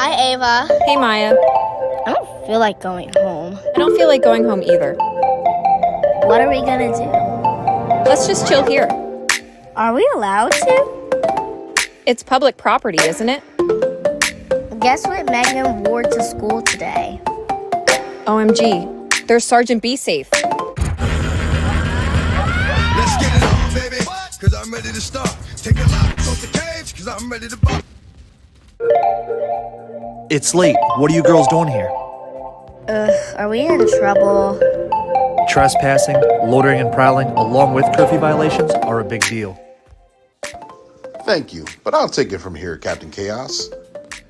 Hi, Ava. Hey, Maya. I don't feel like going home. I don't feel like going home either. What are we gonna do? Let's just chill here. Are we allowed to? It's public property, isn't it? Guess what Megan wore to school today? OMG. There's Sergeant Be Safe. Let's get it on, baby. Cause I'm ready to start. Take a lock off the cage, cause I'm ready to pop. It's late. What are you girls doing here? Are we in trouble? Trespassing, loitering and prowling, along with curfew violations, are a big deal. Thank you, but I'll take it from here, Captain Chaos.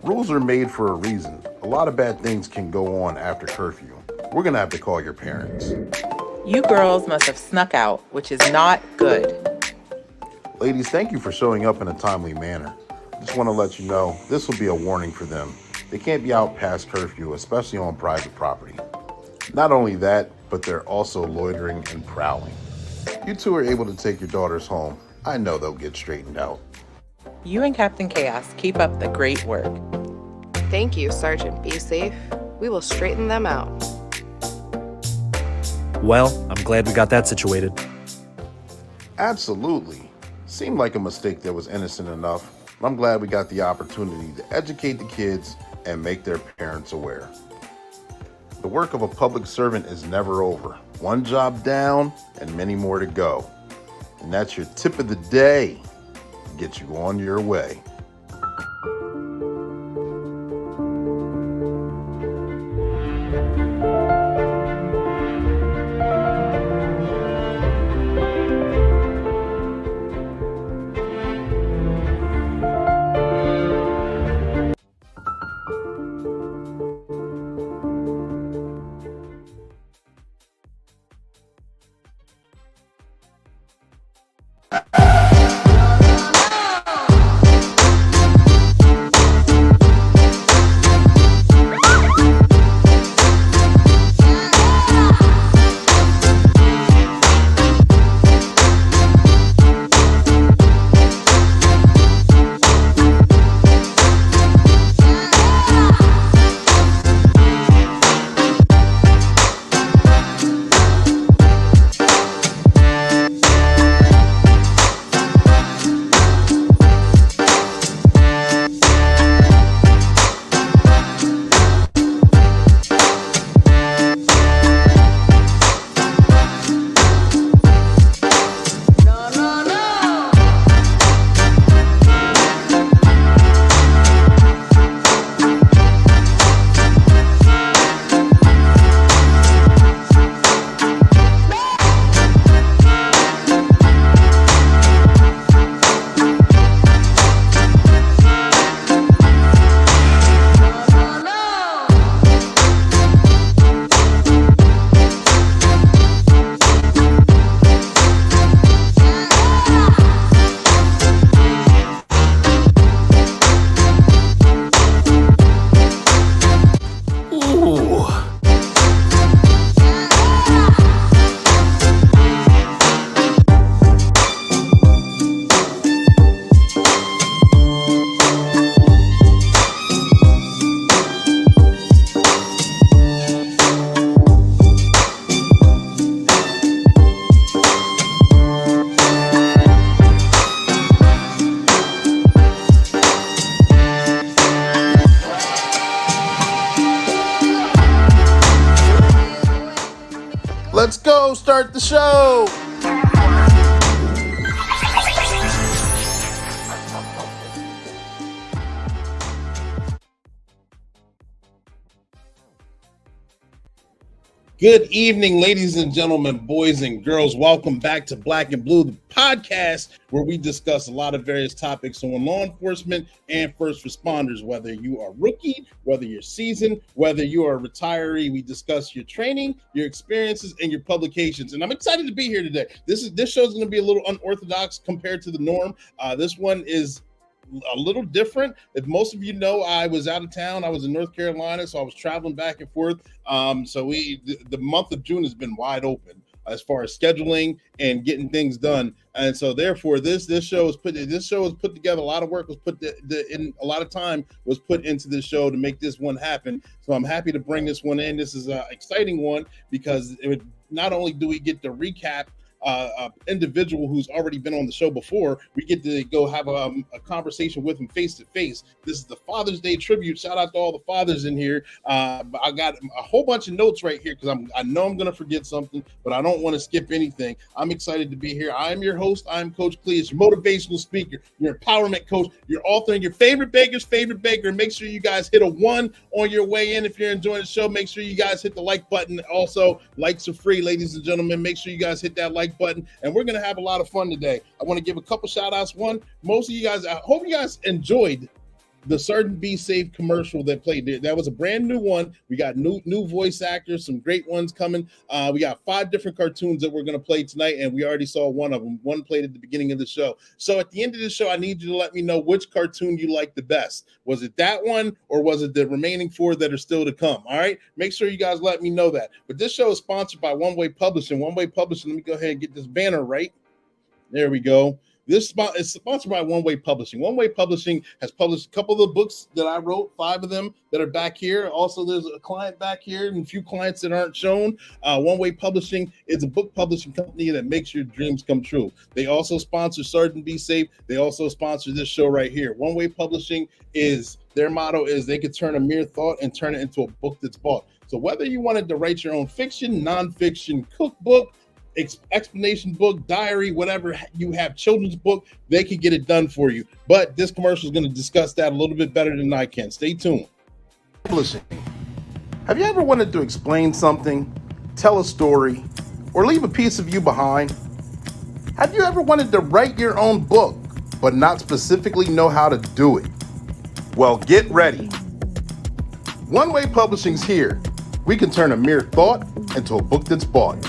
Rules are made for a reason. A lot of bad things can go on after curfew. We're gonna have to call your parents. You girls must have snuck out, which is not good. Ladies, thank you for showing up in a timely manner. Just want to let you know, this will be a warning for them. They can't be out past curfew, especially on private property. Not only that, but they're also loitering and prowling. You two are able to take your daughters home. I know they'll get straightened out. You and Captain Chaos keep up the great work. Thank you, Sergeant Be Safe. We will straighten them out. Well, I'm glad we got that situated. Absolutely. Seemed like a mistake that was innocent enough. I'm glad we got the opportunity to educate the kids and make their parents aware. The work of a public servant is never over. One job down and many more to go. And that's your tip of the day to get you on your way. Let's go start the show. Good evening, ladies and gentlemen, boys and girls. Welcome back to Black and Blue, the podcast where we discuss a lot of various topics on law enforcement and first responders. Whether you are rookie, whether you're seasoned, whether you are a retiree, we discuss your training, your experiences, and your publications. And I'm excited to be here today. This show is going to be a little unorthodox compared to the norm. This one is a little different. If most of you know, I was out of town. I was in North Carolina, so I was traveling back and forth. So the month of June has been wide open. as far as scheduling and getting things done. And so therefore this show was put together. A lot of work was in a lot of time was put into this show to make this one happen. So I'm happy to bring this one in. This is an exciting one because not only do we get to recap individual who's already been on the show before, we get to go have a conversation with him face to face. This is the Father's Day tribute. Shout out to all the fathers in here. I got a whole bunch of notes right here because I know I'm going to forget something, but I don't want to skip anything. I'm excited to be here. I'm your host. I'm Coach Cleus, your motivational speaker, your empowerment coach, your author, and your favorite baker's favorite baker. Make sure you guys hit a 1 on your way in. If you're enjoying the show, make sure you guys hit the like button. Also, likes are free, ladies and gentlemen. Make sure you guys hit that like button, and we're going to have a lot of fun today. I want to give a couple shout outs. One, most of you guys, I hope you guys enjoyed the Sergeant Be Safe commercial that played there. That was a brand new one. We got new voice actors, some great ones coming. We got 5 different cartoons that we're going to play tonight, and we already saw one of them. One played at the beginning of the show. So at the end of the show, I need you to let me know which cartoon you like the best. Was it that one, or was it the remaining 4 that are still to come? All right, make sure you guys let me know that. But this show is sponsored by One Way Publishing. One Way Publishing, let me go ahead and get this banner right. There we go. This spot is sponsored by One Way Publishing. One Way Publishing has published a couple of the books that I wrote, 5 of them that are back here. Also, there's a client back here and a few clients that aren't shown. One Way Publishing is a book publishing company that makes your dreams come true. They also sponsor Sergeant Be Safe. They also sponsor this show right here. One Way Publishing is, their motto is they could turn a mere thought and turn it into a book that's bought. So whether you wanted to write your own fiction, nonfiction, cookbook, explanation book, diary, whatever you have, children's book, they can get it done for you. But this commercial is going to discuss that a little bit better than I can. Stay tuned. Publishing. Have you ever wanted to explain something, tell a story, or leave a piece of you behind? Have you ever wanted to write your own book, but not specifically know how to do it? Well, get ready. One Way Publishing's here. We can turn a mere thought into a book that's bought.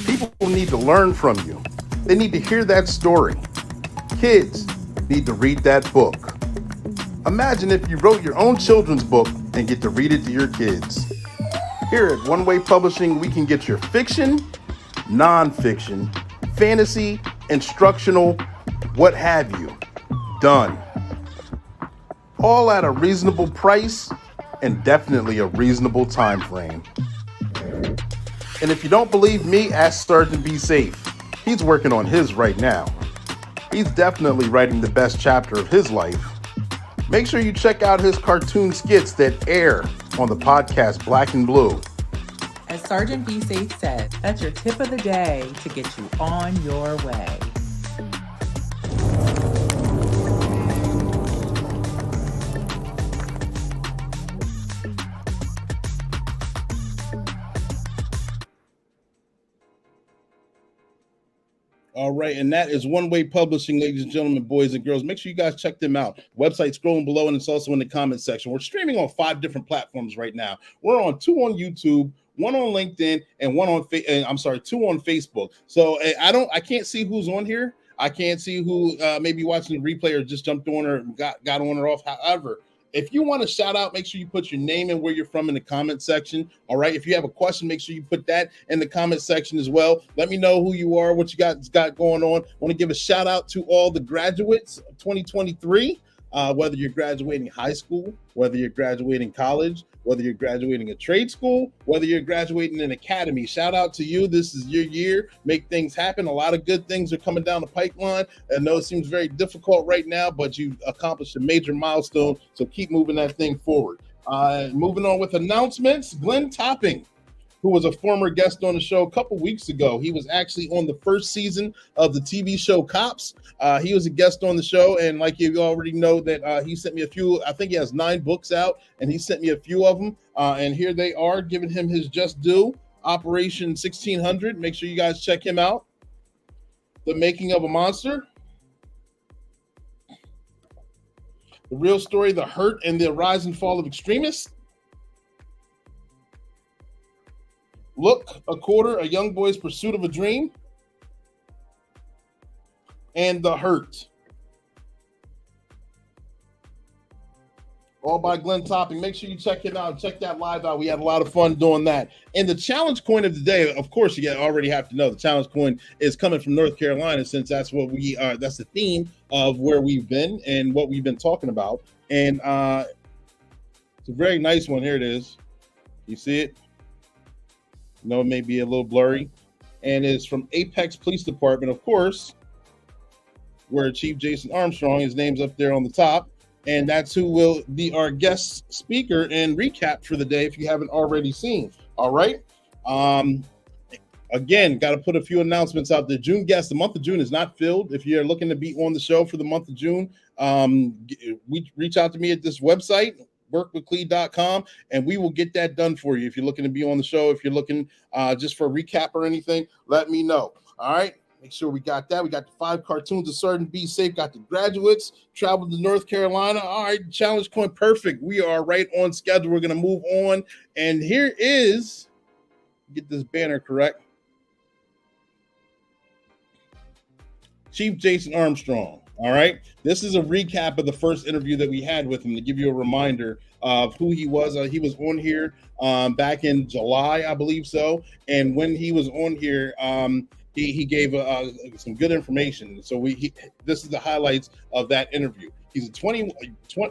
People need to learn from you. They need to hear that story. Kids need to read that book. Imagine if you wrote your own children's book and get to read it to your kids. Here at One Way Publishing, we can get your fiction, nonfiction, fantasy, instructional, what have you, done. All at a reasonable price and definitely a reasonable time frame. And if you don't believe me, ask Sergeant Be Safe. He's working on his right now. He's definitely writing the best chapter of his life. Make sure you check out his cartoon skits that air on the podcast Black and Blue. As Sergeant Be Safe said, that's your tip of the day to get you on your way. All right, and that is One Way Publishing, ladies and gentlemen, boys and girls. Make sure you guys check them out. Website scrolling below, and it's also in the comment section. We're streaming on 5 different platforms right now. We're on 2 on YouTube, 1 on LinkedIn, and 2 on Facebook. So I can't see who's on here. I can't see who may be watching the replay or just jumped on or got on or off. However, if you want to shout out, make sure you put your name and where you're from in the comment section. All right. If you have a question, make sure you put that in the comment section as well. Let me know who you are, what you got going on. I want to give a shout out to all the graduates of 2023. Whether you're graduating high school, whether you're graduating college, whether you're graduating a trade school, whether you're graduating an academy, shout out to you. This is your year. Make things happen. A lot of good things are coming down the pipeline. I know it seems very difficult right now, but you accomplished a major milestone, so keep moving that thing forward. Moving on with announcements, Glenn Topping, who was a former guest on the show a couple weeks ago. He was actually on the first season of the TV show Cops. He was a guest on the show, and like you already know that he sent me a few. I think he has 9 books out, and he sent me a few of them. And here they are, giving him his just due. Operation 1600. Make sure you guys check him out. The Making of a Monster. The Real Story, The Hurt and the Rise and Fall of Extremists. Look, a Quarter, A Young Boy's Pursuit of a Dream, and The Hurt. all by Glenn Topping. Make sure you check it out. Check that live out. We had a lot of fun doing that. And the challenge coin of the day, of course, you already have to know the challenge coin is coming from North Carolina, since that's what we are. That's the theme of where we've been and what we've been talking about. And it's a very nice one. Here it is. You see it? No, it may be a little blurry. And it's from Apex Police Department, of course, where Chief Jason Armstrong, his name's up there on the top. And that's who will be our guest speaker and recap for the day if you haven't already seen. All right. Again, got to put a few announcements out there. June guests, the month of June is not filled. If you're looking to be on the show for the month of June, reach out to me at this website, workwithclee.com, and we will get that done for you. If you're looking to be on the show, if you're looking just for a recap or anything, let me know. All right. Make sure we got that. We got the 5 cartoons of Sergeant Be Safe. Got the graduates traveled to North Carolina. All right. Challenge coin. Perfect. We are right on schedule. We're going to move on. And here is, get this banner correct, Chief Jason Armstrong. All right. This is a recap of the first interview that we had with him to give you a reminder of who he was. He was on here back in July, I believe so. And when he was on here, he gave some good information. So this is the highlights of that interview. He's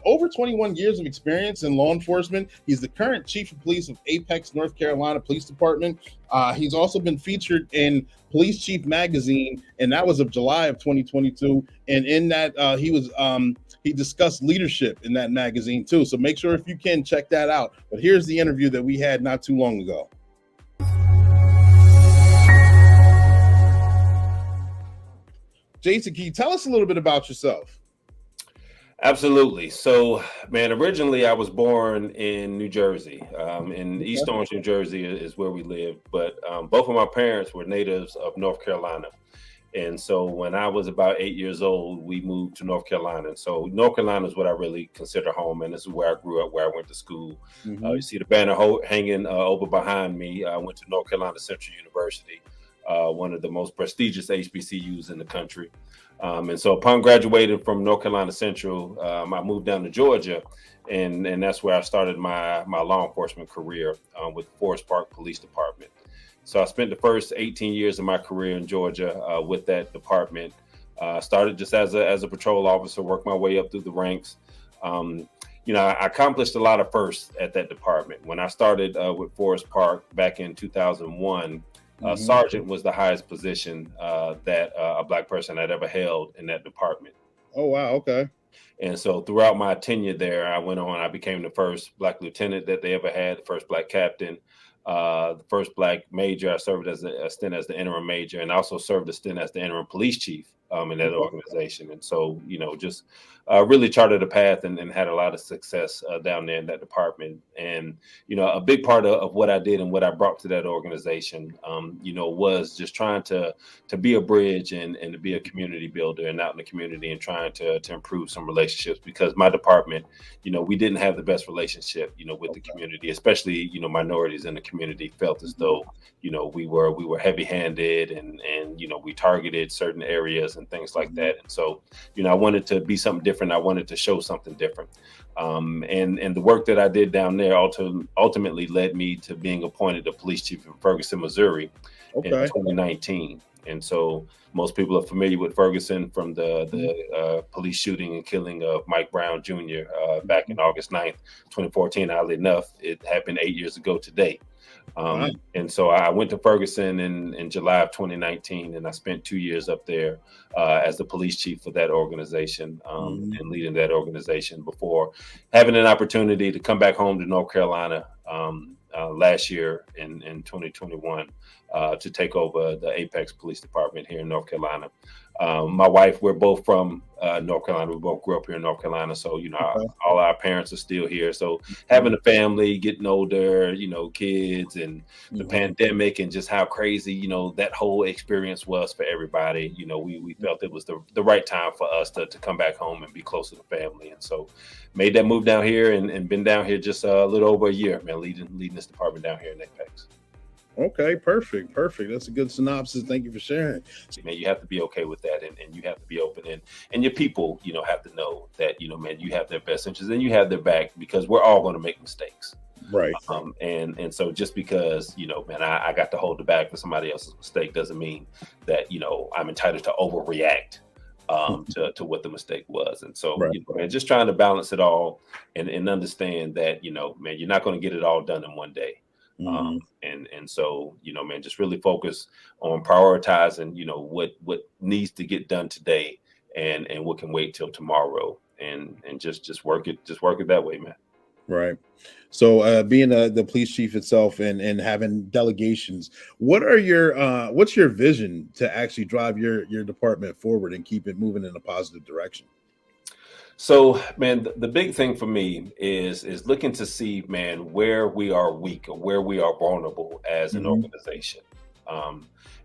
over 21 years of experience in law enforcement. He's the current chief of police of Apex, North Carolina Police Department. He's also been featured in Police Chief Magazine, and that was of July of 2022. And in that, he discussed leadership in that magazine too. So make sure if you can check that out. But here's the interview that we had not too long ago. Jason, can you tell us a little bit about yourself? Absolutely. So, man, originally I was born in New Jersey. In East Orange, New Jersey is where we lived. But both of my parents were natives of North Carolina. And so when I was about 8 years old, we moved to North Carolina. And so North Carolina is what I really consider home. And this is where I grew up, where I went to school. Mm-hmm. You see the banner hanging over behind me. I went to North Carolina Central University, one of the most prestigious HBCUs in the country. And so upon graduating from North Carolina Central, I moved down to Georgia, and that's where I started my law enforcement career with Forest Park Police Department. So I spent the first 18 years of my career in Georgia with that department. Started just as a patrol officer, worked my way up through the ranks. I accomplished a lot of firsts at that department. When I started with Forest Park back in 2001, sergeant was the highest position that a Black person had ever held in that department. Oh, wow. Okay. And so throughout my tenure there, I became the first Black lieutenant that they ever had, the first Black captain, the first Black major. I served as a stint as the interim major, and also served a stint as the interim police chief in that organization. And so, just really charted a path and had a lot of success down there in that department. And, a big part of what I did and what I brought to that organization, was just trying to be a bridge and to be a community builder and out in the community and trying to improve some relationships, because my department, we didn't have the best relationship, with the community, especially, minorities in the community felt as though, we were heavy handed and we targeted certain areas and things like that. And so, I wanted to be something different. I wanted to show something different. And the work that I did down there ultimately led me to being appointed the police chief in Ferguson, Missouri in 2019. And so most people are familiar with Ferguson from the police shooting and killing of Mike Brown Jr. Back in August 9th, 2014. Oddly enough, it happened 8 years ago today. And so I went to Ferguson in July of 2019, and I spent 2 years up there as the police chief for that organization and leading that organization before having an opportunity to come back home to North Carolina last year in 2021 to take over the Apex Police Department here in North Carolina. My wife, we're both from North Carolina. We both grew up here in North Carolina. So, all our parents are still here. So having a family, getting older, kids and the pandemic and just how crazy, that whole experience was for everybody. We felt it was the right time for us to come back home and be closer to family. And so made that move down here and been down here just a little over a year, man, leading this department down here in Apex. Okay, perfect. That's a good synopsis. Thank you for sharing. Man, you have to be okay with that, and you have to be open, and your people, have to know that, man, you have their best interests and you have their back, because we're all going to make mistakes. Right. And so just because, man, I got to hold the bag for somebody else's mistake doesn't mean that, I'm entitled to overreact to what the mistake was. And so, Right. Man, just trying to balance it all and understand that, man, you're not going to get it all done in one day. And so, man, just really focus on prioritizing, what needs to get done today and what can wait till tomorrow, and just work it that way, man. Right. So being the police chief itself and having delegations, what's your vision to actually drive your department forward and keep it moving in a positive direction? So, man, the big thing for me is looking to see, man, where we are weak or where we are vulnerable as an organization.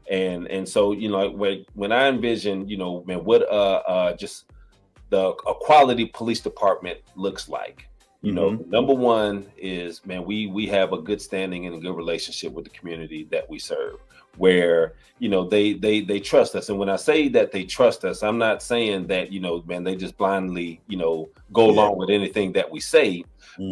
And so, when I envision, man, what just a quality police department looks like. Number one is, man, we have a good standing and a good relationship with the community that we serve, where, they trust us. And when I say that they trust us, I'm not saying that, man, they just blindly, go along with anything that we say,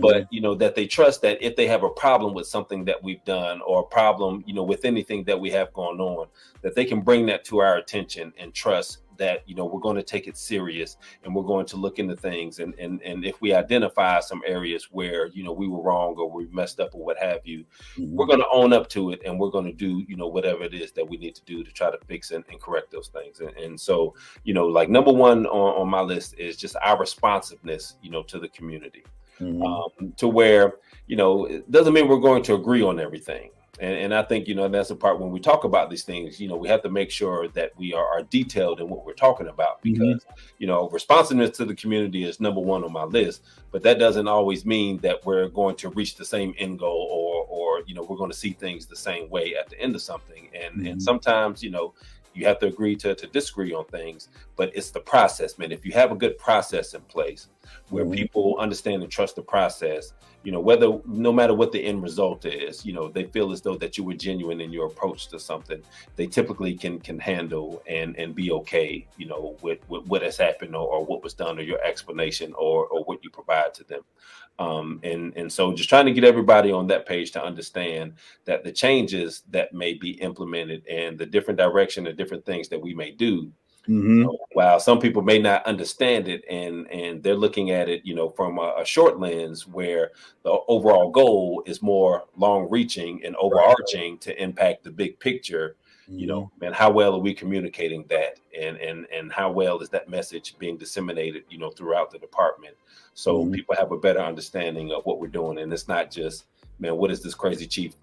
but, that they trust that if they have a problem with something that we've done, or a problem, with anything that we have going on, that they can bring that to our attention and trust that, we're going to take it serious, and we're going to look into things. And if we identify some areas where, we were wrong or we messed up or what have you, we're going to own up to it, and we're going to do, whatever it is that we need to do to try to fix and correct those things. And so, like number one on my list is just our responsiveness, to the community, to where, it doesn't mean we're going to agree on everything. And I think, that's the part when we talk about these things, we have to make sure that we are detailed in what we're talking about, because, responsiveness to the community is number one on my list. But that doesn't always mean that we're going to reach the same end goal, or we're going to see things the same way at the end of something. And sometimes, you have to agree to disagree on things, but it's the process, man. If you have a good process in place where people understand and trust the process, no matter what the end result is, they feel as though that you were genuine in your approach to something, they typically can handle and be okay, with what has happened, or what was done, or your explanation, or what you provide to them. And so just trying to get everybody on that page to understand that the changes that may be implemented and the different direction and different things that we may do, while some people may not understand it, and they're looking at it, from a short lens, where the overall goal is more long reaching and overarching to impact the big picture. Man, how well are we communicating that, and how well is that message being disseminated, throughout the department, so people have a better understanding of what we're doing. And it's not just, man, what is this crazy chief,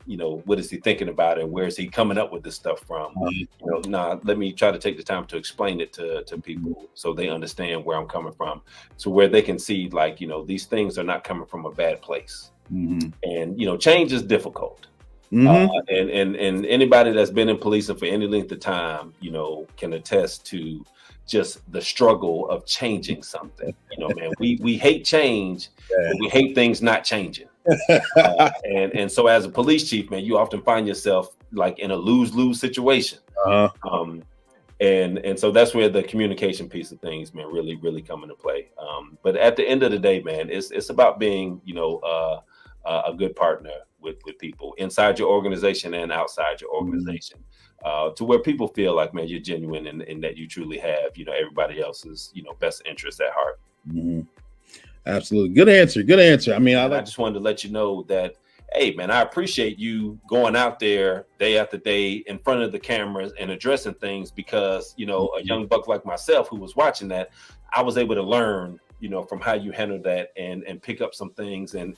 what is he thinking about, and where is he coming up with this stuff from? Let me try to take the time to explain it to people, so they understand where I'm coming from, to where they can see, like, these things are not coming from a bad place. And change is difficult. And anybody that's been in policing for any length of time, can attest to just the struggle of changing something. Man, we hate change, but we hate things not changing. And so as a police chief, man, you often find yourself like in a lose-lose situation. And so that's where the communication piece of things, man, really, really come into play. But at the end of the day, man, it's about being, a good partner with people inside your organization and outside your organization, to where people feel like, man, you're genuine, and that you truly have, everybody else's, best interest at heart. Absolutely. Good answer. I mean, I just wanted to let you know that, hey, man, I appreciate you going out there day after day in front of the cameras and addressing things, because, a young buck like myself who was watching that, I was able to learn, from how you handle that, and pick up some things. And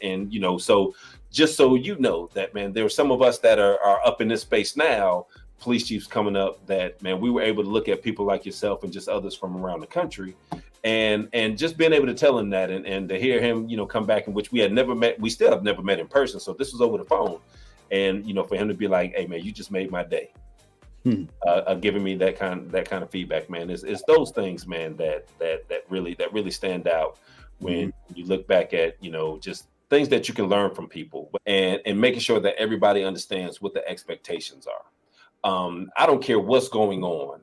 so just so you know that, man, there are some of us that are up in this space now, police chiefs coming up, that, man, we were able to look at people like yourself and just others from around the country, and just being able to tell him that, and to hear him, come back, in which we still have never met in person. So this was over the phone. And, for him to be like, hey, man, you just made my day. Giving me that kind of feedback, man. It's those things, man, that really stand out when you look back at, just things that you can learn from people, and making sure that everybody understands what the expectations are. I don't care what's going on.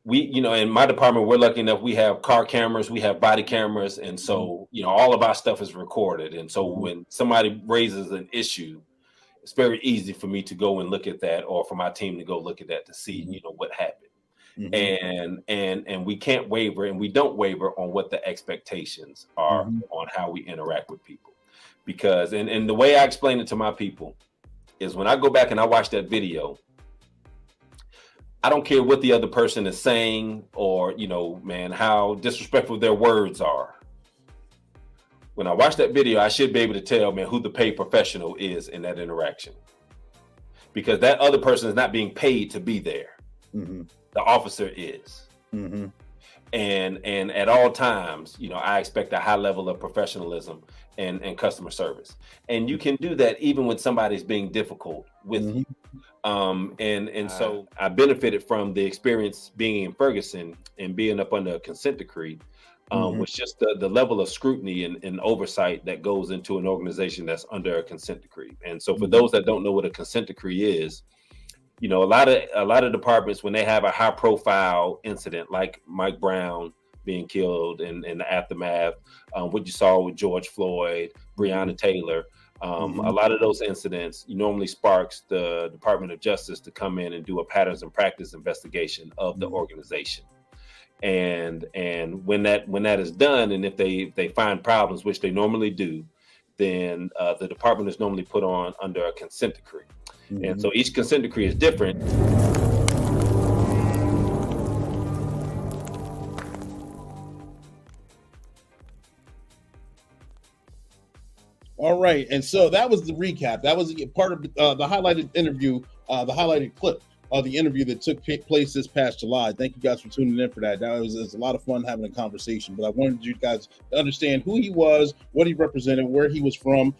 We, in my department, we're lucky enough, we have car cameras, we have body cameras. And so, all of our stuff is recorded. And so when somebody raises an issue, it's very easy for me to go and look at that, or for my team to go look at that to see, what happened. And we can't waver, and we don't waver on what the expectations are on how we interact with people. Because, and the way I explain it to my people is when I go back and I watch that video, I don't care what the other person is saying or, how disrespectful their words are. When I watch that video, I should be able to tell, who the paid professional is in that interaction. Because that other person is not being paid to be there. The officer is. And at all times, I expect a high level of professionalism and customer service. And you can do that even when somebody's being difficult with you. So I benefited from the experience being in Ferguson and being up under a consent decree, was just the level of scrutiny and oversight that goes into an organization that's under a consent decree. And so for those that don't know what a consent decree is, a lot of departments, when they have a high profile incident like Mike Brown being killed in the aftermath, what you saw with George Floyd, Breonna Taylor, a lot of those incidents normally sparks the Department of Justice to come in and do a patterns and practice investigation of the organization. And when that is done, and if they find problems, which they normally do, then the department is normally put on under a consent decree. And so each consent decree is different. All right, and so that was the recap. That was part of the highlighted interview, the highlighted clip of the interview that took place this past July. Thank you guys for tuning in for that. It was a lot of fun having a conversation, but I wanted you guys to understand who he was, what he represented, where he was from,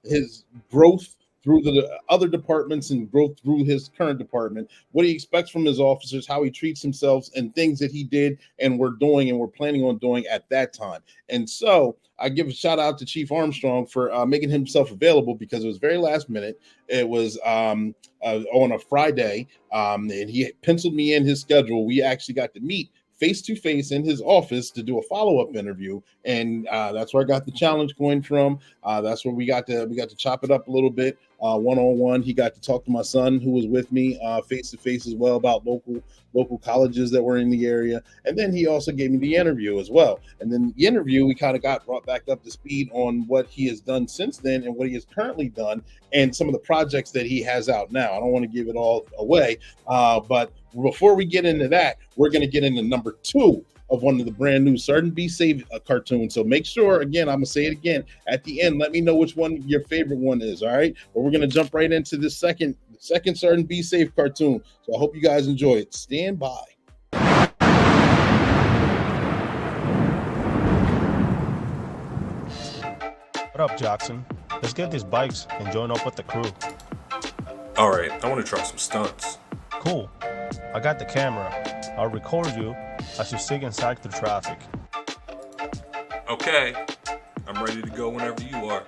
his growth through the other departments and growth through his current department, what he expects from his officers, how he treats himself, and things that he did and we're doing and we're planning on doing at that time. And so I give a shout out to Chief Armstrong for making himself available, because it was very last minute. It was on a Friday, and he penciled me in his schedule. We actually got to meet face to face in his office to do a follow-up interview, and that's where I got the challenge going from. That's where we got to chop it up a little bit, one-on-one. He got to talk to my son, who was with me, face to face as well, about local colleges that were in the area, and then he also gave me the interview as well. And then the interview, we kind of got brought back up to speed on what he has done since then and what he has currently done, and some of the projects that he has out now. I don't want to give it all away, but before we get into that, we're going to get into number 2 of one of the brand new Sergeant Be Safe cartoons. So make sure, again, I'm going to say it again, at the end, let me know which one your favorite one is, all right? But we're going to jump right into this second Sergeant Be Safe cartoon. So I hope you guys enjoy it. Stand by. What up, Jackson? Let's get these bikes and join up with the crew. All right, I want to try some stunts. Cool. I got the camera. I'll record you as you zig and zag through traffic. Okay, I'm ready to go whenever you are.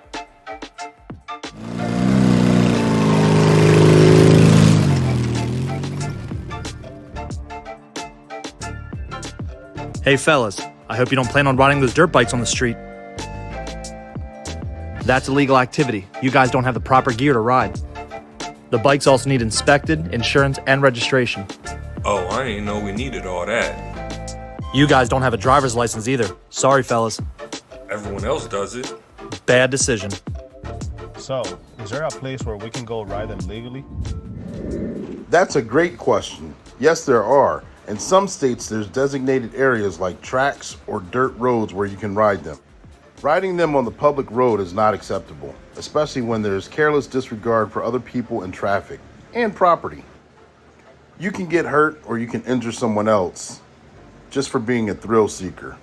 Hey fellas, I hope you don't plan on riding those dirt bikes on the street. That's illegal activity. You guys don't have the proper gear to ride. The bikes also need inspected, insurance, and registration. Oh, I didn't know we needed all that. You guys don't have a driver's license either. Sorry, fellas. Everyone else does it. Bad decision. So, is there a place where we can go ride them legally? That's a great question. Yes, there are. In some states, there's designated areas like tracks or dirt roads where you can ride them. Riding them on the public road is not acceptable, especially when there's careless disregard for other people and traffic and property. You can get hurt or you can injure someone else just for being a thrill seeker.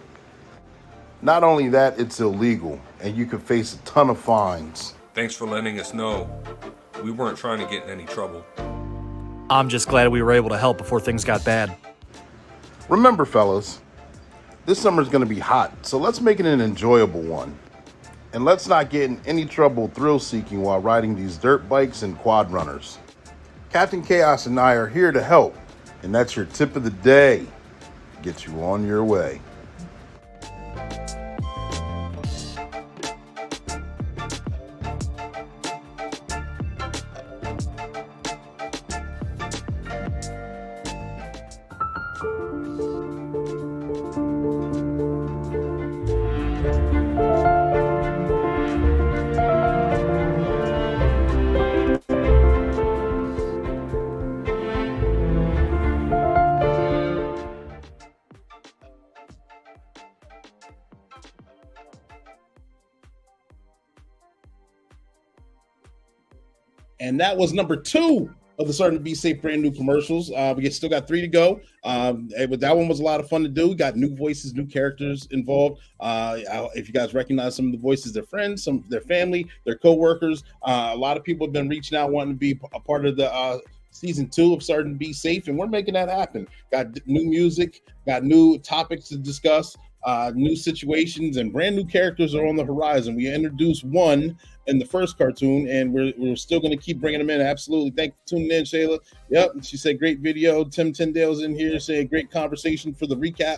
Not only that, it's illegal and you could face a ton of fines. Thanks for letting us know. We weren't trying to get in any trouble. I'm just glad we were able to help before things got bad. Remember, fellas, this summer's going to be hot, so let's make it an enjoyable one. And let's not get in any trouble thrill seeking while riding these dirt bikes and quad runners. Captain Chaos and I are here to help, and that's your tip of the day. Get you on your way. And that was number 2 of the Sergeant Be Safe brand new commercials. We still got 3 to go. But that one was a lot of fun to do. We got new voices, new characters involved. If you guys recognize some of the voices, their friends, some their family, their co-workers. A lot of people have been reaching out wanting to be a part of the season 2 of Sergeant Be Safe, and we're making that happen. Got new music, got new topics to discuss, new situations, and brand new characters are on the horizon. We introduced one in the first cartoon, and we're still going to keep bringing them in. Absolutely. Thank you for tuning in, Shayla. Yep, she said great video. Tim Tyndale's in here saying great conversation for the recap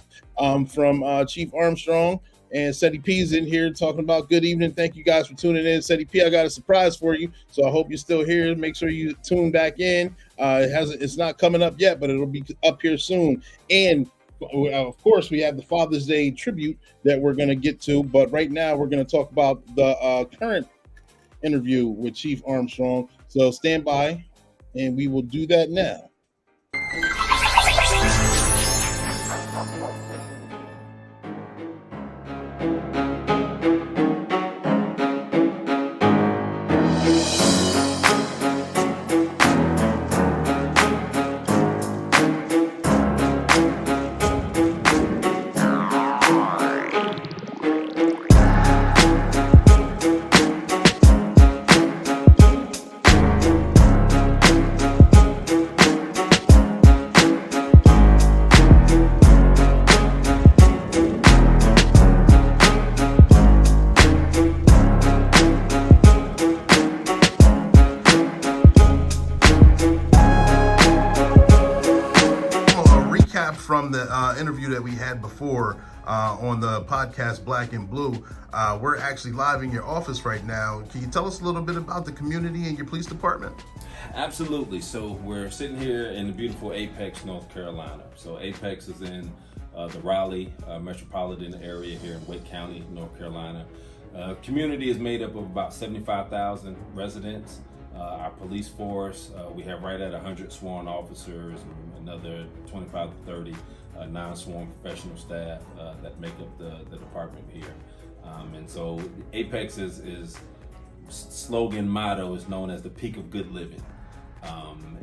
from Chief Armstrong. And Seti P's in here talking about good evening. Thank you guys for tuning in. Seti P, I got a surprise for you, so I hope you're still here. Make sure you tune back in. It's not coming up yet, but it'll be up here soon. And of course, we have the Father's Day tribute that we're going to get to. But right now, we're going to talk about the current interview with Chief Armstrong. So stand by, and we will do that now. From the interview that we had before on the podcast Black and Blue, we're actually live in your office right now. Can you tell us a little bit about the community and your police department? Absolutely. So we're sitting here in the beautiful Apex, North Carolina. So Apex is in the Raleigh metropolitan area here in Wake County, North Carolina. Community is made up of about 75,000 residents. Our police force, we have right at 100 sworn officers and another 25 to 30 non-sworn professional staff that make up the department here. And so Apex's slogan motto is known as the peak of good living.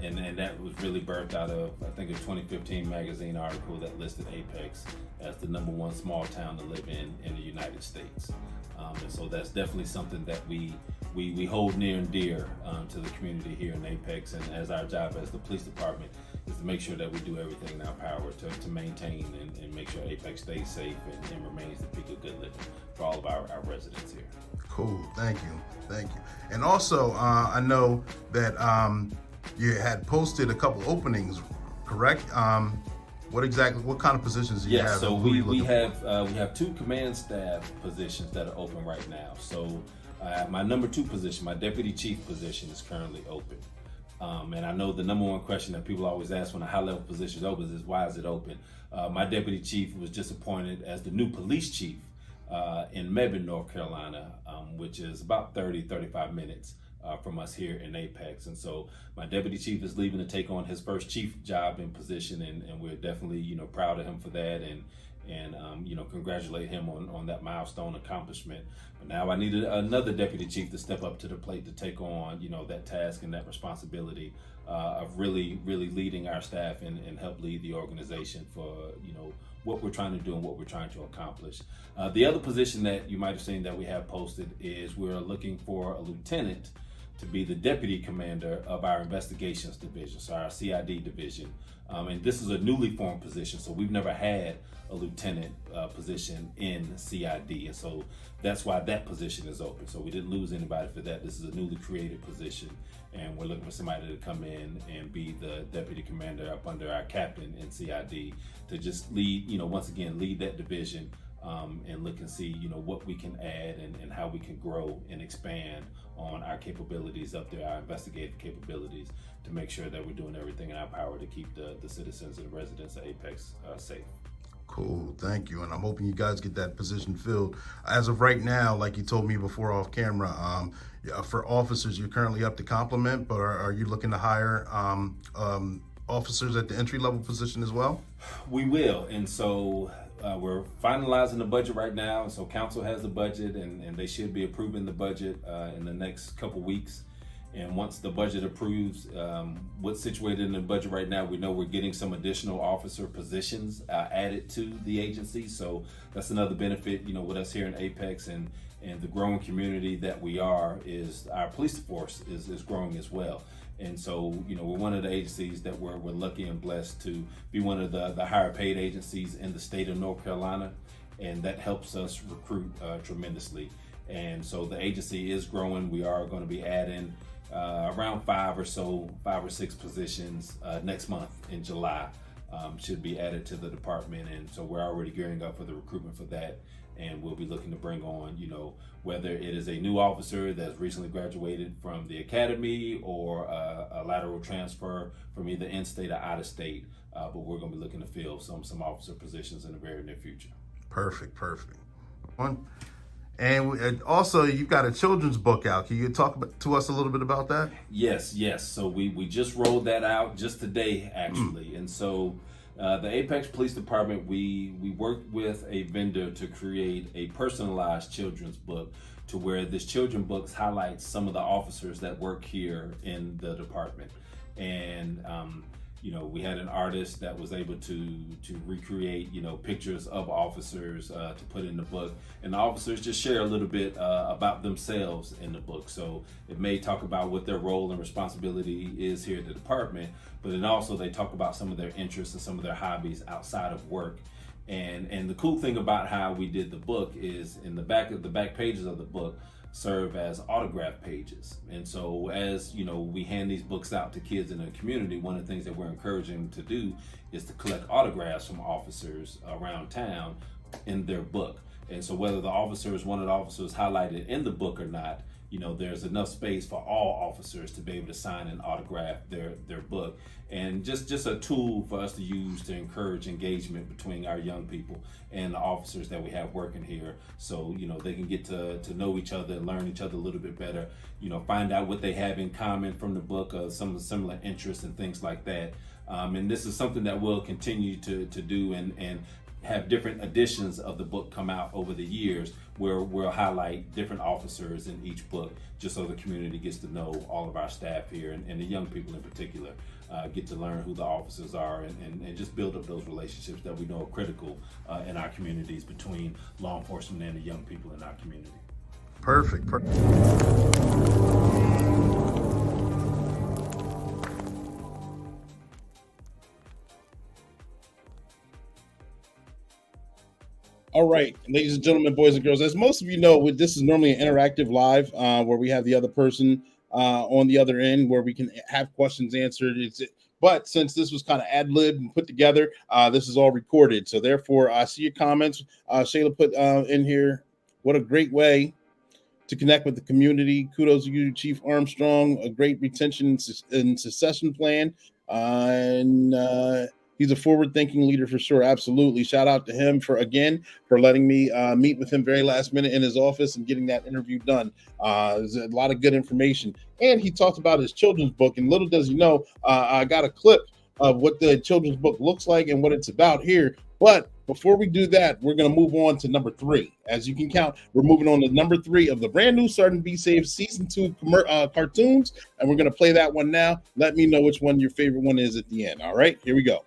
And that was really birthed out of, I think, a 2015 magazine article that listed Apex as the #1 small town to live in the United States. And so that's definitely something that we hold near and dear to the community here in Apex. And as our job as the police department is to make sure that we do everything in our power to maintain and make sure Apex stays safe and remains the peak of good living for all of our residents here. Cool, thank you. And also, I know that you had posted a couple openings, correct? What kind of positions do you have? Yeah, so we have 2 command staff positions that are open right now. So my #2 position, my deputy chief position, is currently open. And I know the #1 question that people always ask when a high-level position is open is, why is it open? My deputy chief was just appointed as the new police chief in Mebane, North Carolina, which is about 35 minutes from us here in Apex. And so my deputy chief is leaving to take on his first chief job and position, and we're definitely, proud of him for that, and congratulate him on that milestone accomplishment. But now I needed another deputy chief to step up to the plate to take on, that task and that responsibility of really leading our staff and help lead the organization for, what we're trying to do and what we're trying to accomplish. The other position that you might have seen that we have posted is we're looking for a lieutenant to be the deputy commander of our investigations division, so our CID division. And this is a newly formed position, so we've never had a lieutenant position in CID, and so that's why that position is open. So we didn't lose anybody for that. This is a newly created position, and we're looking for somebody to come in and be the deputy commander up under our captain in CID to just lead, once again, lead that division, and look and see, what we can add and how we can grow and expand on our capabilities up there, our investigative capabilities, to make sure that we're doing everything in our power to keep the citizens and the residents of Apex safe. Cool, thank you. And I'm hoping you guys get that position filled. As of right now, like you told me before off camera, for officers, you're currently up to complement, but are you looking to hire officers at the entry-level position as well? We will, and so we're finalizing the budget right now. So council has the budget, and they should be approving the budget in the next couple weeks. And once the budget approves, what's situated in the budget right now, we know we're getting some additional officer positions added to the agency. So that's another benefit, with us here in Apex and the growing community that we are, is our police force is growing as well. And so, we're one of the agencies that we're lucky and blessed to be one of the higher paid agencies in the state of North Carolina. And that helps us recruit tremendously. And so the agency is growing. We are going to be adding around 5 or 6 positions next month in July, should be added to the department. And so we're already gearing up for the recruitment for that. And we'll be looking to bring on, whether it is a new officer that's recently graduated from the academy or a lateral transfer from either in-state or out-of-state. But we're going to be looking to fill some officer positions in the very near future. Perfect. And also, you've got a children's book out. Can you talk to us a little bit about that? Yes. So we just rolled that out just today, actually. And so the Apex Police Department, we worked with a vendor to create a personalized children's book, to where this children's book highlights some of the officers that work here in the department. And we had an artist that was able to recreate, pictures of officers to put in the book, and the officers just share a little bit about themselves in the book. So it may talk about what their role and responsibility is here at the department, but then also they talk about some of their interests and some of their hobbies outside of work. And the cool thing about how we did the book is, in the back pages of the book serve as autograph pages. And so as we hand these books out to kids in the community, one of the things that we're encouraging them to do is to collect autographs from officers around town in their book. And so whether the officer is one of the officers highlighted in the book or not, there's enough space for all officers to be able to sign and autograph their book. And just a tool for us to use to encourage engagement between our young people and the officers that we have working here. So, they can get to know each other and learn each other a little bit better, find out what they have in common from the book, some of the similar interests and things like that. And this is something that we'll continue to do and have different editions of the book come out over the years, where we'll highlight different officers in each book, just so the community gets to know all of our staff here, and the young people in particular get to learn who the officers are, and just build up those relationships that we know are critical in our communities between law enforcement and the young people in our community. Perfect. All right, ladies and gentlemen, boys and girls, as most of you know, this is normally an interactive live where we have the other person on the other end where we can have questions answered. But since this was kind of ad-libbed and put together, this is all recorded. So therefore, I see your comments. Shayla put in here, what a great way to connect with the community. Kudos to you, Chief Armstrong, a great retention and succession plan. He's a forward-thinking leader for sure. Absolutely. Shout out to him for letting me meet with him very last minute in his office and getting that interview done. There's a lot of good information. And he talked about his children's book. And little does he know, I got a clip of what the children's book looks like and what it's about here. But before we do that, we're going to move on to number 3. As you can count, we're moving on to number 3 of the brand new Sergeant Be Safe Season 2 cartoons. And we're going to play that one now. Let me know which one your favorite one is at the end. All right, here we go.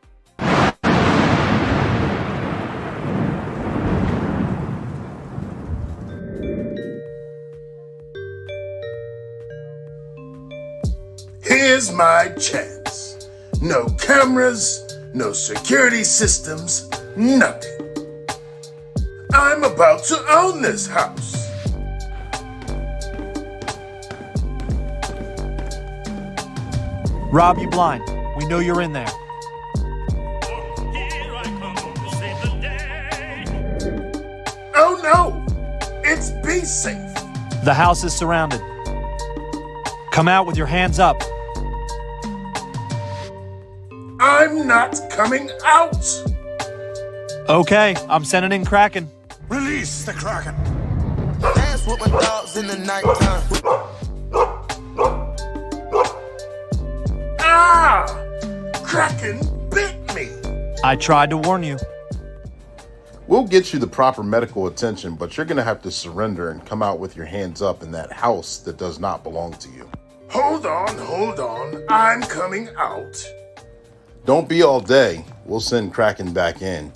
Here's my chance. No cameras, no security systems, nothing. I'm about to own this house. Rob, you blind. We know you're in there. Oh no! It's Be Safe. The house is surrounded. Come out with your hands up. I'm not coming out. Okay, I'm sending in Kraken. Release the Kraken. Dance with my dogs in the nighttime. Ah! Kraken bit me. I tried to warn you. We'll get you the proper medical attention, but you're going to have to surrender and come out with your hands up in that house that does not belong to you. Hold on. I'm coming out. Don't be all day. We'll send Kraken back in.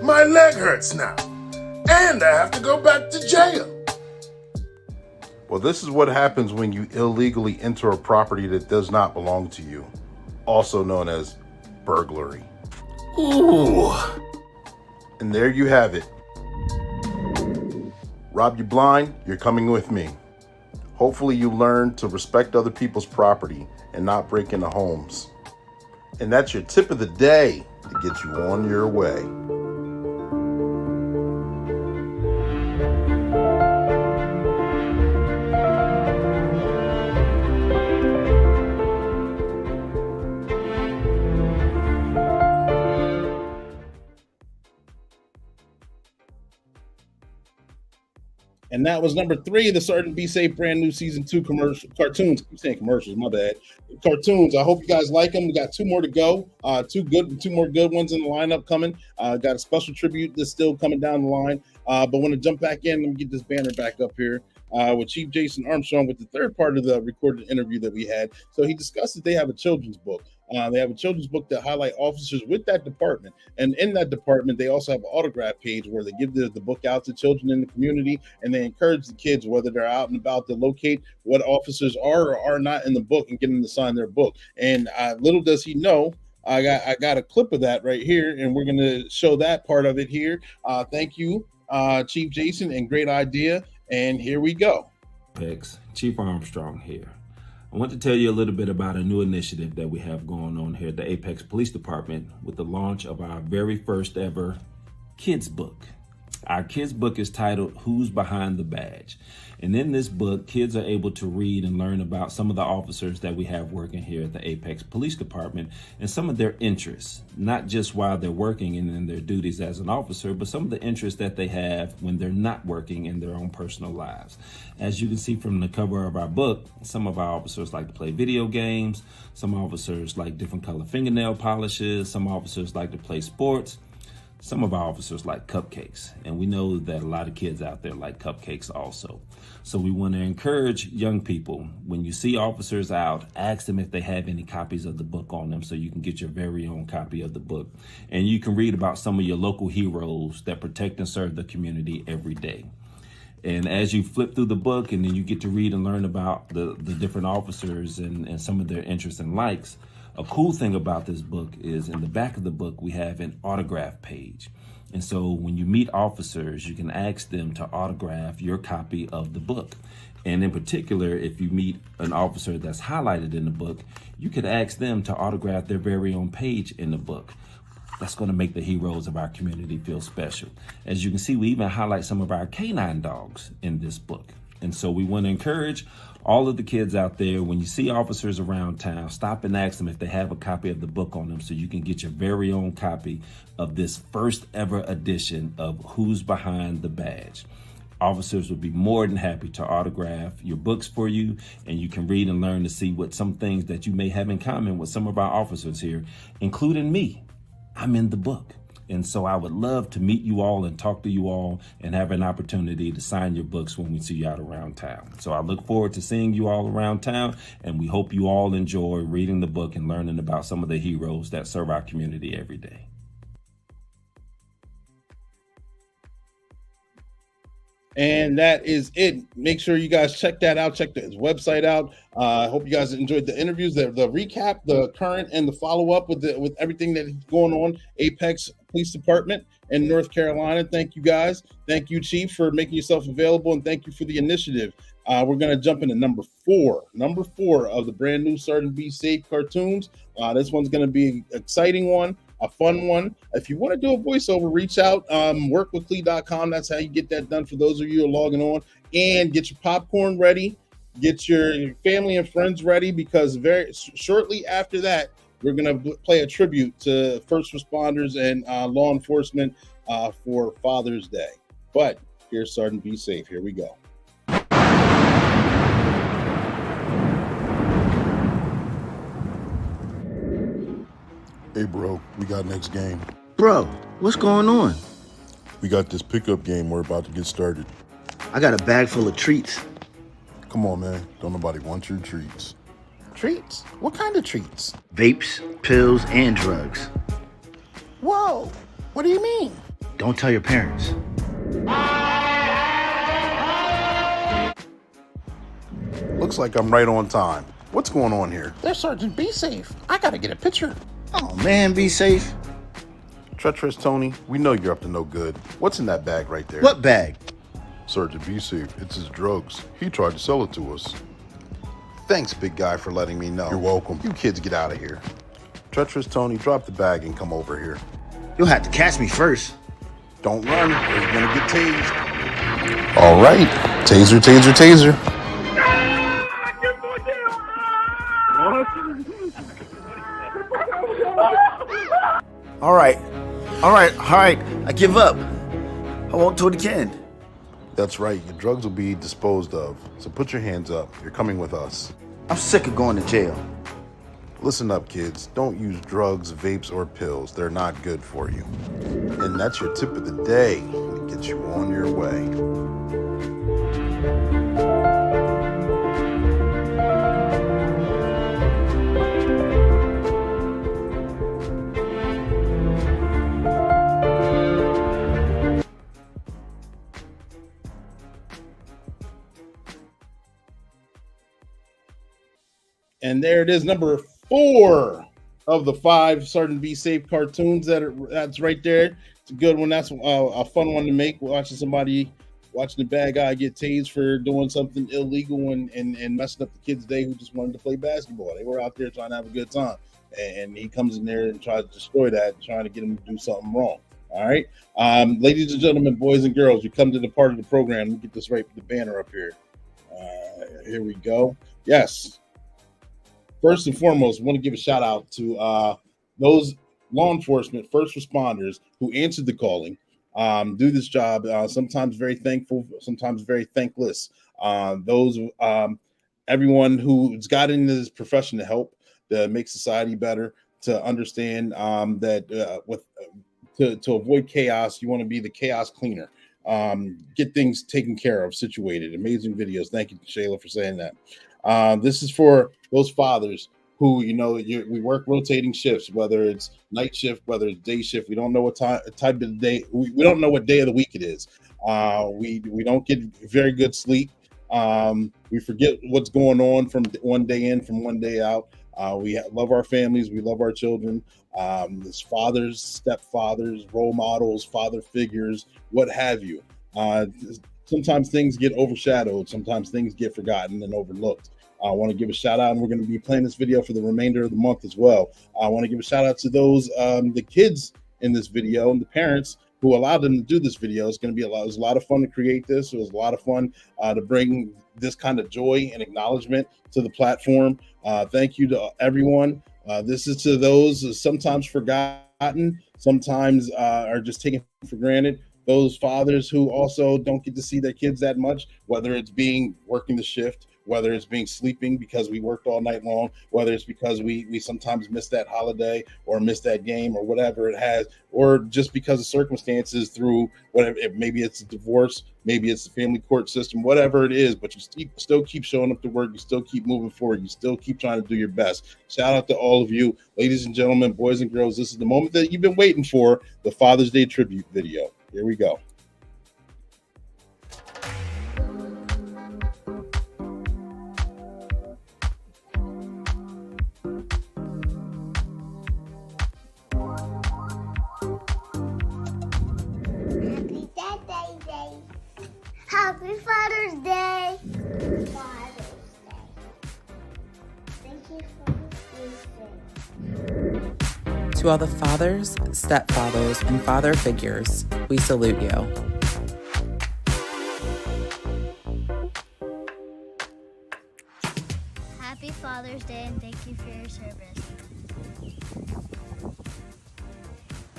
My leg hurts now. And I have to go back to jail. Well, this is what happens when you illegally enter a property that does not belong to you, also known as burglary. Ooh. And there you have it. Rob, you blind, you're coming with me. Hopefully you learn to respect other people's property and not break into homes. And that's your tip of the day to get you on your way. And that was number 3 of the Sergeant Be Safe brand new season 2 cartoons. I'm saying commercials, my bad. Cartoons. I hope you guys like them. We got 2 more to go. 2 more good ones in the lineup coming. Got a special tribute that's still coming down the line. But want to jump back in and get this banner back up here with Chief Jason Armstrong with the third part of the recorded interview that we had. So he discussed that they have a children's book. They have a children's book that highlight officers with that department. And in that department, they also have an autograph page where they give the book out to children in the community, and they encourage the kids, whether they're out and about, to locate what officers are or are not in the book and get them to sign their book. And little does he know, I got a clip of that right here, and we're going to show that part of it here. Thank you, Chief Jason, and great idea. And here we go. Chief Armstrong here. I want to tell you a little bit about a new initiative that we have going on here at the Apex Police Department with the launch of our very first ever kids book. Our kids book is titled Who's Behind the Badge? And in this book, kids are able to read and learn about some of the officers that we have working here at the Apex Police Department and some of their interests, not just while they're working and in their duties as an officer, but some of the interests that they have when they're not working in their own personal lives. As you can see from the cover of our book, some of our officers like to play video games, some officers like different color fingernail polishes, some officers like to play sports. Some of our officers like cupcakes, and we know that a lot of kids out there like cupcakes also. So we want to encourage young people, when you see officers out, ask them if they have any copies of the book on them so you can get your very own copy of the book. And you can read about some of your local heroes that protect and serve the community every day. And as you flip through the book and then you get to read and learn about the different officers and some of their interests and likes, a cool thing about this book is in the back of the book, we have an autograph page. And so when you meet officers, you can ask them to autograph your copy of the book. And in particular, if you meet an officer that's highlighted in the book, you could ask them to autograph their very own page in the book. That's going to make the heroes of our community feel special. As you can see, we even highlight some of our canine dogs in this book. And so we want to encourage all of the kids out there, when you see officers around town, stop and ask them if they have a copy of the book on them so you can get your very own copy of this first ever edition of Who's Behind the Badge. Officers would be more than happy to autograph your books for you, and you can read and learn to see what some things that you may have in common with some of our officers here, including me. I'm in the book. And so I would love to meet you all and talk to you all and have an opportunity to sign your books when we see you out around town. So I look forward to seeing you all around town, and we hope you all enjoy reading the book and learning about some of the heroes that serve our community every day. And that is it. Make sure you guys check that out. Check his website out. I hope you guys enjoyed the interviews, the recap, the current, and the follow up with everything that is going on. Apex Police Department in North Carolina. Thank you guys. Thank you, Chief, for making yourself available, and thank you for the initiative. We're going to jump into number four of the brand new Sergeant Be Safe cartoons. This one's going to be an exciting one, a fun one. If you want to do a voiceover, reach out, workwithclee.com. That's how you get that done for those of you who are logging on. And get your popcorn ready, get your family and friends ready, because very shortly after that, we're going to play a tribute to first responders and law enforcement for Father's Day. But here's Sergeant Be Safe. Here we go. Hey, bro, we got next game. Bro, what's going on? We got this pickup game we're about to get started. I got a bag full of treats. Come on, man. Don't nobody want your treats. Treats? What kind of treats? Vapes, pills, and drugs. Whoa, what do you mean? Don't tell your parents. Looks like I'm right on time. What's going on here? There's Sergeant Be Safe. I gotta get a picture. Oh man, Be Safe. Treacherous Tony, we know you're up to no good. What's in that bag right there? What bag? Sergeant Be Safe, it's his drugs. He tried to sell it to us. Thanks, big guy, for letting me know. You're welcome. You kids get out of here. Treacherous Tony, drop the bag and come over here. You'll have to catch me first. Don't run, or you're gonna get tased. All right, taser, taser, taser. All right. I give up. I won't do it again. That's right, your drugs will be disposed of. So put your hands up. You're coming with us. I'm sick of going to jail. Listen up, kids. Don't use drugs, vapes, or pills. They're not good for you. And that's your tip of the day to get you on your way. And there it is, number 4 of the 5 Sergeant Be Safe cartoons. That's right there. It's a good one. That's a fun one to make. Watching the bad guy get tased for doing something illegal and messing up the kids' day who just wanted to play basketball. They were out there trying to have a good time. And he comes in there and tries to destroy that, trying to get them to do something wrong. All right. Ladies and gentlemen, boys and girls, you come to the part of the program. Let me get this right with the banner up here. Here we go. Yes. First and foremost, I want to give a shout out to those law enforcement, first responders who answered the calling, do this job, sometimes very thankful, sometimes very thankless. Everyone who's got into this profession to help, to make society better, to understand that to avoid chaos, you want to be the chaos cleaner. Get things taken care of, situated. Amazing videos. Thank you, Shayla, for saying that. This is for those fathers who, we work rotating shifts, whether it's night shift, whether it's day shift. We don't know what type of day. We don't know what day of the week it is. We don't get very good sleep. We forget what's going on from one day in, from one day out. We love our families. We love our children. There's fathers, stepfathers, role models, father figures, what have you. Sometimes things get overshadowed. Sometimes things get forgotten and overlooked. I want to give a shout out, and we're going to be playing this video for the remainder of the month as well. I want to give a shout out to those, the kids in this video and the parents who allowed them to do this video. It's going to be it was a lot of fun to create this. It was a lot of fun to bring this kind of joy and acknowledgement to the platform. Thank you to everyone. This is to those sometimes forgotten, sometimes are just taken for granted. Those fathers who also don't get to see their kids that much, whether it's working the shift, whether it's sleeping because we worked all night long, whether it's because we sometimes miss that holiday or miss that game or whatever it has, or just because of circumstances through whatever, maybe it's a divorce, maybe it's the family court system, whatever it is, but you still keep showing up to work, you still keep moving forward, you still keep trying to do your best. Shout out to all of you, ladies and gentlemen, boys and girls. This is the moment that you've been waiting for, the Father's Day tribute video. Here we go. Father's Day. Father's Day. Thank you for listening. To all the fathers, stepfathers, and father figures, we salute you. Happy Father's Day and thank you for your service.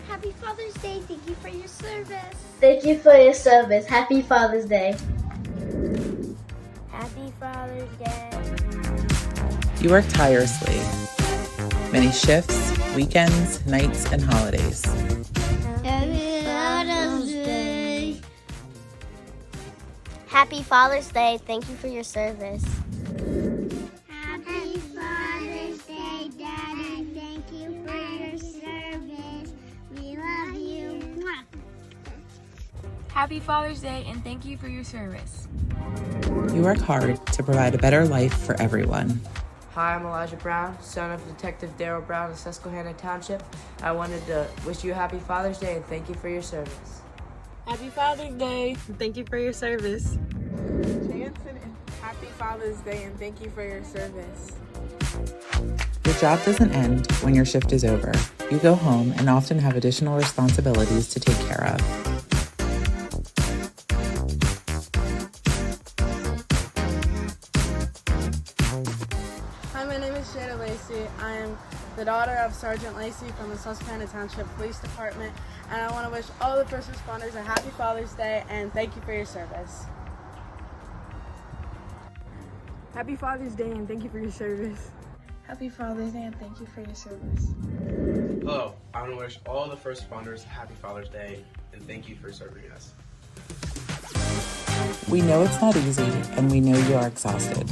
Happy Father's Day, thank you for your service. Thank you for your service. Happy Father's Day. Happy Father's Day. You work tirelessly. Many shifts, weekends, nights, and holidays. Happy Father's Day. Happy Father's Day, thank you for your service. Happy Father's Day, Daddy, thank you for your service. We love you. Happy Father's Day and thank you for your service. You work hard to provide a better life for everyone. Hi, I'm Elijah Brown, son of Detective Darrell Brown of Susquehanna Township. I wanted to wish you a happy Father's Day and thank you for your service. Happy Father's Day and thank you for your service. Jansen, happy Father's Day and thank you for your service. Your job doesn't end when your shift is over. You go home and often have additional responsibilities to take care of. Hi, my name is Shada Lacey. I am the daughter of Sergeant Lacey from the Susquehanna Township Police Department, and I want to wish all the first responders a happy Father's Day and thank you for your service. Happy Father's Day and thank you for your service. Happy Father's Day and thank you for your service. Hello, I want to wish all the first responders a happy Father's Day and thank you for serving us. We know it's not easy, and we know you are exhausted.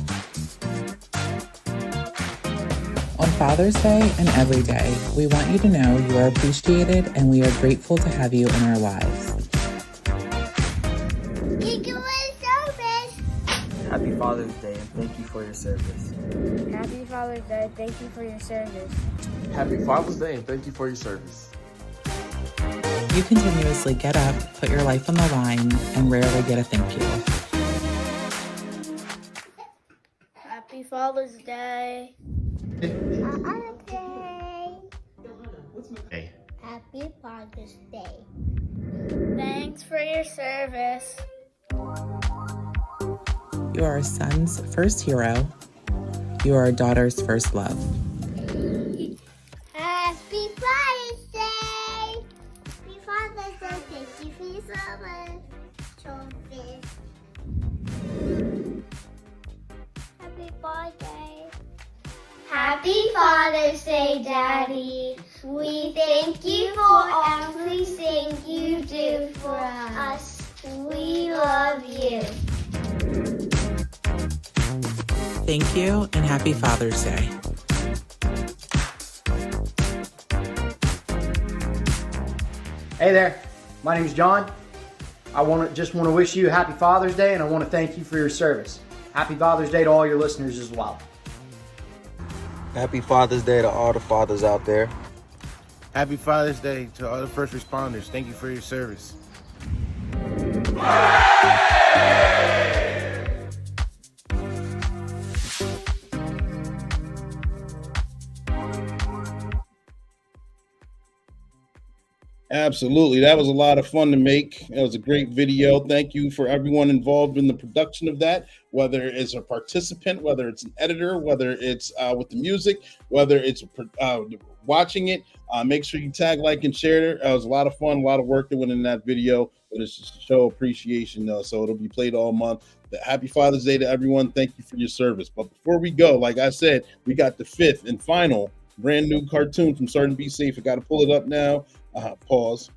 On Father's Day and every day, we want you to know you are appreciated and we are grateful to have you in our lives. Thank you for your service. Happy Father's Day and thank you for your service. Happy Father's Day, thank you for your service. Happy Father's Day and thank you for your service. You continuously get up, put your life on the line, and rarely get a thank you. Happy Father's Day. Father's Day. Happy Father's Day. Thanks for your service. You are a son's first hero. You are a daughter's first love. Happy Father's Day. Happy Father's Day. Thank you for your service. Happy Father's Day. Happy Father's Day, Daddy. We thank you for everything you do for us. We love you. Thank you and happy Father's Day. Hey there, my name is John. I just want to wish you a happy Father's Day, and I want to thank you for your service. Happy Father's Day to all your listeners as well. Happy Father's Day to all the fathers out there. Happy Father's Day to all the first responders. Thank you for your service. Absolutely. That was a lot of fun to make. It was a great video. Thank you for everyone involved in the production of that, whether it's a participant, whether it's an editor, whether it's with the music, whether it's watching it. Make sure you tag, like, and share it. It was a lot of fun, a lot of work that went in that video, but it's just to show appreciation, though. So it'll be played all month. Happy Father's Day to everyone. Thank you for your service. But before we go, like I said, we got the fifth and final brand new cartoon from Sergeant Be Safe. I got to pull it up now. Pause.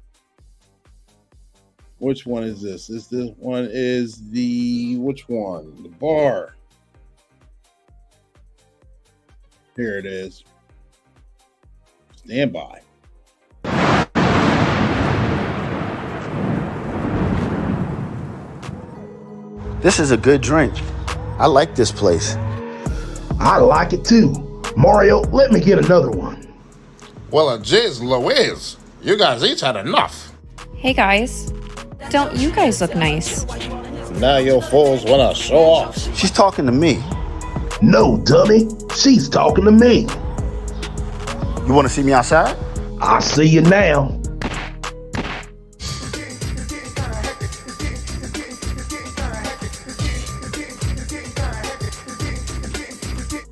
Which one is this? This one is which one? The bar. Here it is. Stand by. This is a good drink. I like this place. I like it too. Mario, let me get another one. Well, geez Louise, you guys each had enough. Hey guys, don't you guys look nice? Now your fools want to show off. She's talking to me. No, dummy. She's talking to me. You want to see me outside? I see you now.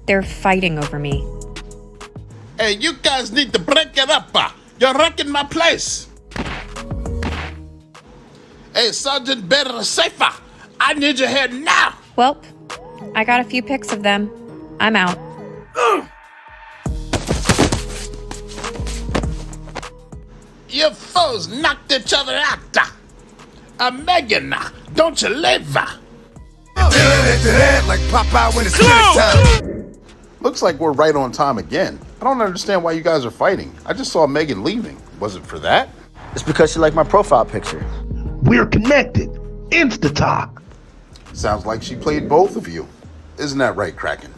They're fighting over me. Hey, you guys need to break it up. You're wrecking my place. Hey, Sergeant Better Safer, I need your head now. Welp, I got a few pics of them. I'm out. You foes knocked each other out. Megan, don't you live? Like Popeye when it's time. Looks like we're right on time again. I don't understand why you guys are fighting. I just saw Megan leaving. Was it for that? It's because she liked my profile picture. We're connected. Insta-talk. Sounds like she played both of you. Isn't that right, Kraken?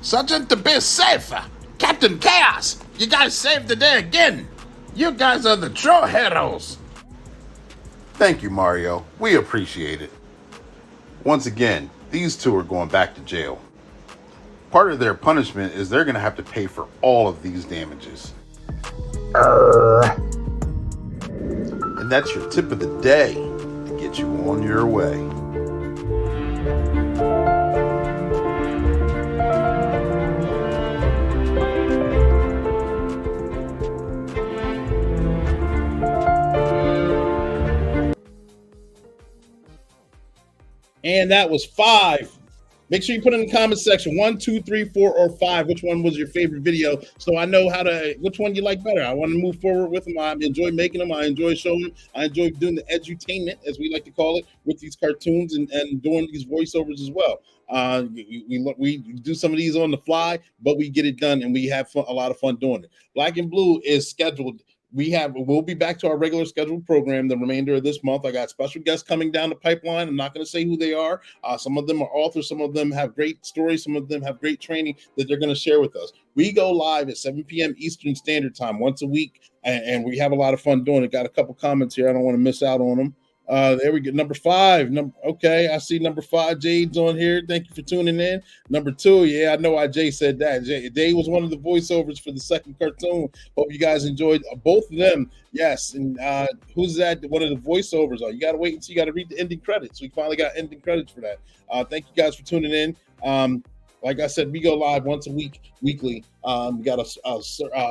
Sergeant, to be safe. Captain Chaos, you guys saved the day again. You guys are the true heroes. Thank you, Mario. We appreciate it. Once again, these two are going back to jail. Part of their punishment is they're going to have to pay for all of these damages. And that's your tip of the day to get you on your way. And that was 5. Make sure you put in the comment section 1, 2, 3, 4, or 5. Which one was your favorite video? So I know which one you like better. I want to move forward with them. I enjoy making them. I enjoy showing them. I enjoy doing the edutainment, as we like to call it, with these cartoons and doing these voiceovers as well. We do some of these on the fly, but we get it done and we have a lot of fun doing it. Black and Blue is scheduled. We'll be back to our regular scheduled program the remainder of this month. I got special guests coming down the pipeline. I'm not going to say who they are. Some of them are authors. Some of them have great stories. Some of them have great training that they're going to share with us. We go live at 7 p.m. Eastern Standard Time once a week, and we have a lot of fun doing it. Got a couple comments here. I don't want to miss out on them. There we go. Number 5. Okay, I see number 5. Jade's on here. Thank you for tuning in. Number 2, yeah, I know why Jay said that. Jay was one of the voiceovers for the second cartoon. Hope you guys enjoyed both of them. Yes, and who's that? One of the voiceovers. You got to wait until you got to read the ending credits. We finally got ending credits for that. Thank you guys for tuning in. Like I said, we go live once a week, weekly. We got a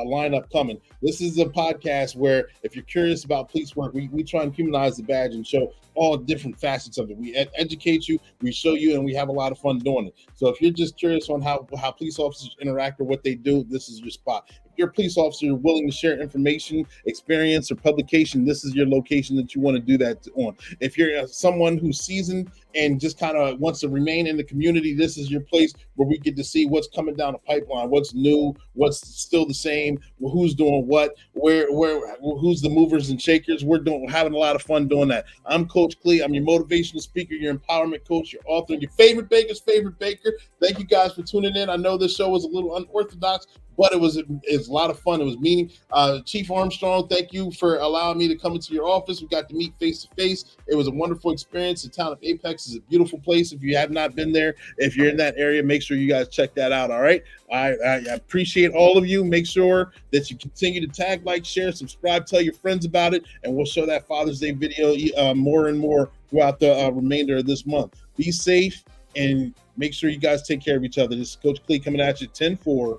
lineup coming. This is a podcast where if you're curious about police work, we try and humanize the badge and show all different facets of it. We educate you, we show you, and we have a lot of fun doing it. So if you're just curious on how police officers interact or what they do, this is your spot. If you're a police officer, you're willing to share information, experience, or publication, this is your location that you want to do that on. If you're someone who's seasoned and just kind of wants to remain in the community, this is your place where we get to see what's coming down the pipeline, what's new, what's still the same, who's doing what, where who's the movers and shakers. We're having a lot of fun doing that. I'm Coach Clee. I'm your motivational speaker, your empowerment coach, your author, and your favorite baker's favorite baker. Thank you guys for tuning in. I know this show was a little unorthodox, but it's a lot of fun. It was meaning. Chief Armstrong, thank you for allowing me to come into your office. We got to meet face to face. It was a wonderful experience. The town of Apex is a beautiful place. If you have not been there, if you're in that area, make sure you guys check that out. All right. I appreciate all of you. Make sure that you continue to tag, like, share, subscribe, tell your friends about it, and we'll show that Father's Day video more and more throughout the remainder of this month. Be safe and make sure you guys take care of each other. This is Coach Clee coming at you 10-4.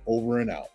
Over and out.